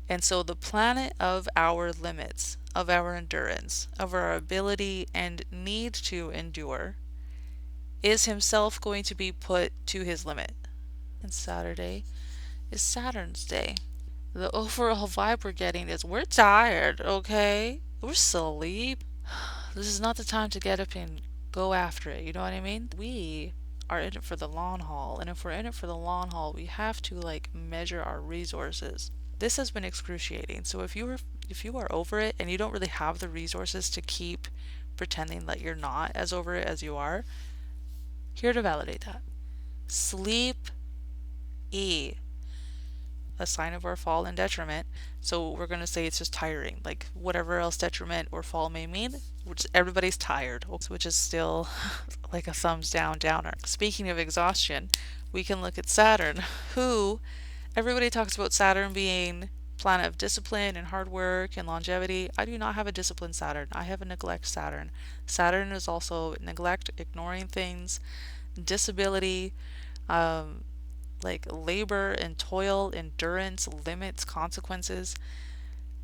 And so the planet of our limits, of our endurance, of our ability and need to endure, is himself going to be put to his limit. And Saturday is Saturn's day. The overall vibe we're getting is we're tired, okay? We're asleep. This is not the time to get up and go after it, you know what I mean? We are in it for the long haul, and if we're in it for the long haul, we have to like measure our resources. This has been excruciating. So if you are over it and you don't really have the resources to keep pretending that you're not as over it as you are, here to validate that. Sleep E, a sign of our fall and detriment. So we're going to say it's just tiring, like whatever else detriment or fall may mean, which everybody's tired, which is still like a thumbs down downer. Speaking of exhaustion, we can look at Saturn, who everybody talks about Saturn being planet of discipline and hard work and longevity. I do not have a disciplined Saturn. I have a neglect Saturn. Saturn is also neglect, ignoring things, disability, um, like labor and toil, endurance, limits, consequences.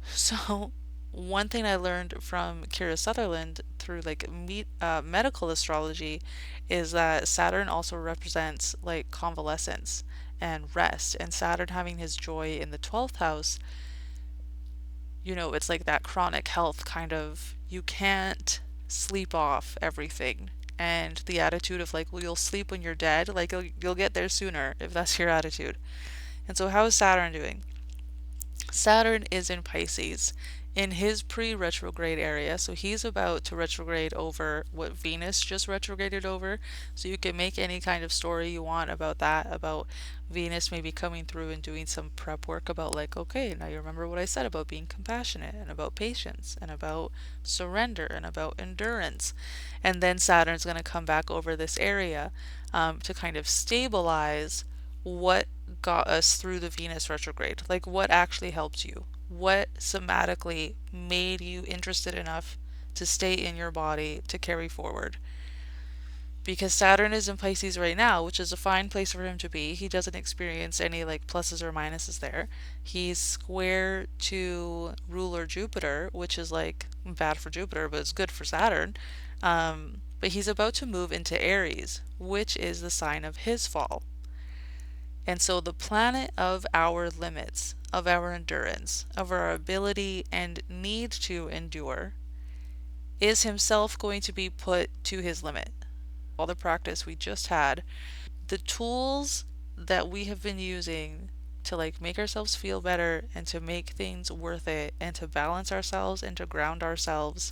So, one thing I learned from Kira Sutherland through like medical astrology is that Saturn also represents like convalescence and rest, and Saturn having his joy in the 12th house, it's like that chronic health kind of, you can't sleep off everything. And the attitude of like, well, you'll sleep when you're dead, like you'll get there sooner if that's your attitude. And so, how is Saturn doing? Saturn is in Pisces in his pre-retrograde area, so he's about to retrograde over what Venus just retrograded over. So you can make any kind of story you want about that, about Venus maybe coming through and doing some prep work about like, okay, now you remember what I said about being compassionate and about patience and about surrender and about endurance. And then Saturn's going to come back over this area to kind of stabilize what got us through the Venus retrograde. Like, what actually helped you? What somatically made you interested enough to stay in your body to carry forward? Because Saturn is in Pisces right now, which is a fine place for him to be. He doesn't experience any like pluses or minuses there. He's square to ruler Jupiter, which is like bad for Jupiter, but it's good for Saturn. But he's about to move into Aries, which is the sign of his fall. And so the planet of our limits, of our endurance, of our ability and need to endure, is himself going to be put to his limit. All the practice we just had, the tools that we have been using to like make ourselves feel better and to make things worth it and to balance ourselves and to ground ourselves,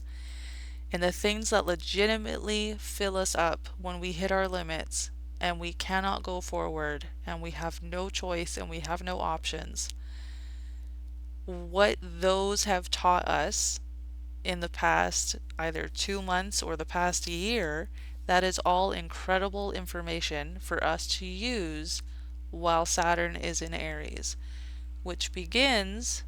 and the things that legitimately fill us up when we hit our limits and we cannot go forward and we have no choice and we have no options. What those have taught us in the past either 2 months or the past year, that is all incredible information for us to use while Saturn is in Aries, which begins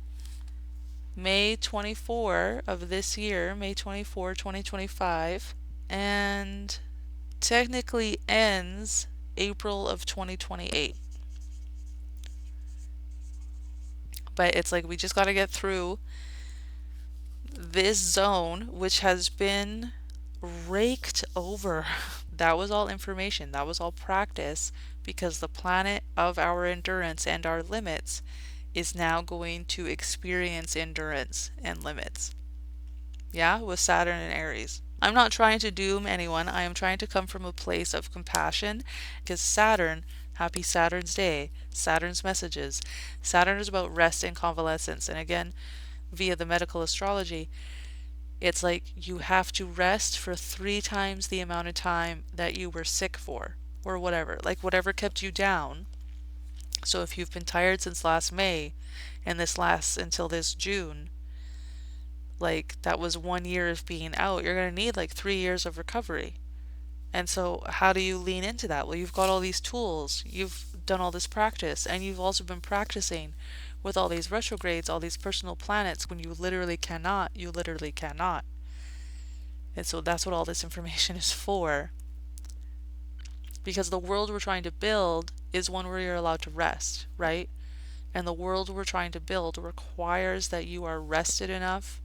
May 24 of this year, May 24, 2025, and technically ends April of 2028. But it's like we just got to get through this zone, which has been raked over. That was all information, that was all practice, because the planet of our endurance and our limits is now going to experience endurance and limits. Yeah, with Saturn and Aries. I'm not trying to doom anyone. I am trying to come from a place of compassion because Saturn, happy Saturn's Day, Saturn's messages. Saturn is about rest and convalescence. And again, via the medical astrology, it's like you have to rest for 3 times the amount of time that you were sick for, or whatever. Like whatever kept you down. So if you've been tired since last May and this lasts until this June, like that was 1 year of being out, you're going to need like 3 years of recovery. And so how do you lean into that? Well, you've got all these tools, you've done all this practice, and you've also been practicing with all these retrogrades, all these personal planets. When you literally cannot, you literally cannot. And so that's what all this information is for. Because the world we're trying to build is one where you're allowed to rest, right? And the world we're trying to build requires that you are rested enough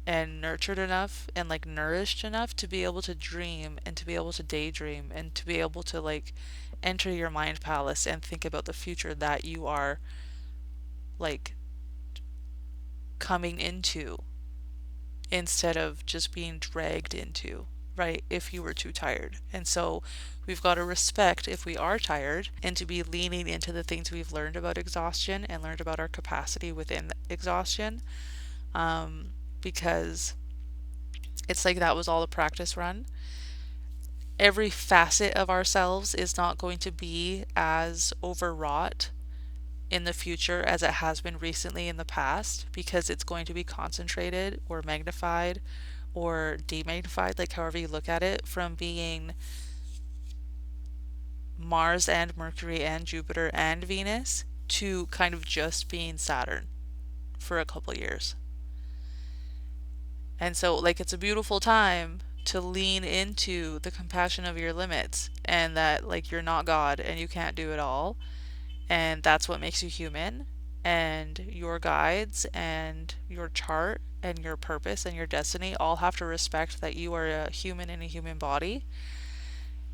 and nurtured enough and like nourished enough to be able to dream and to be able to daydream and to be able to like enter your mind palace and think about the future that you are like coming into instead of just being dragged into, right? If you were too tired. And so we've got to respect if we are tired and to be leaning into the things we've learned about exhaustion and learned about our capacity within exhaustion. Um, because it's like that was all a practice run. Every facet of ourselves is not going to be as overwrought in the future as it has been recently in the past because it's going to be concentrated or magnified or demagnified, like however you look at it, from being Mars and Mercury and Jupiter and Venus to kind of just being Saturn for a couple years. And so, like, it's a beautiful time to lean into the compassion of your limits and that, like, you're not God and you can't do it all. And that's what makes you human. And your guides and your chart and your purpose and your destiny all have to respect that you are a human in a human body.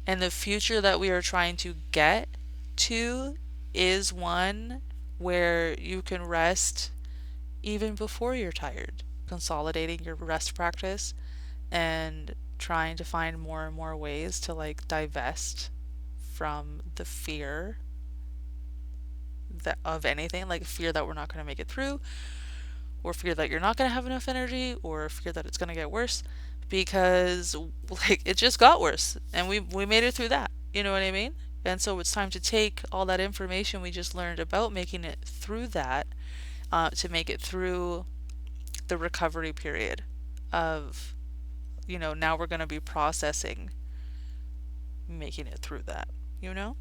And the future that we are trying to get to is one where you can rest even before you're tired, consolidating your rest practice and trying to find more and more ways to like divest from the fear that of anything, like fear that we're not going to make it through, or fear that you're not going to have enough energy, or fear that it's going to get worse, because like it just got worse and we made it through that. You know what I mean? And so it's time to take all that information we just learned about making it through that, to make it through the recovery period of, now we're going to be processing making it through that, you know?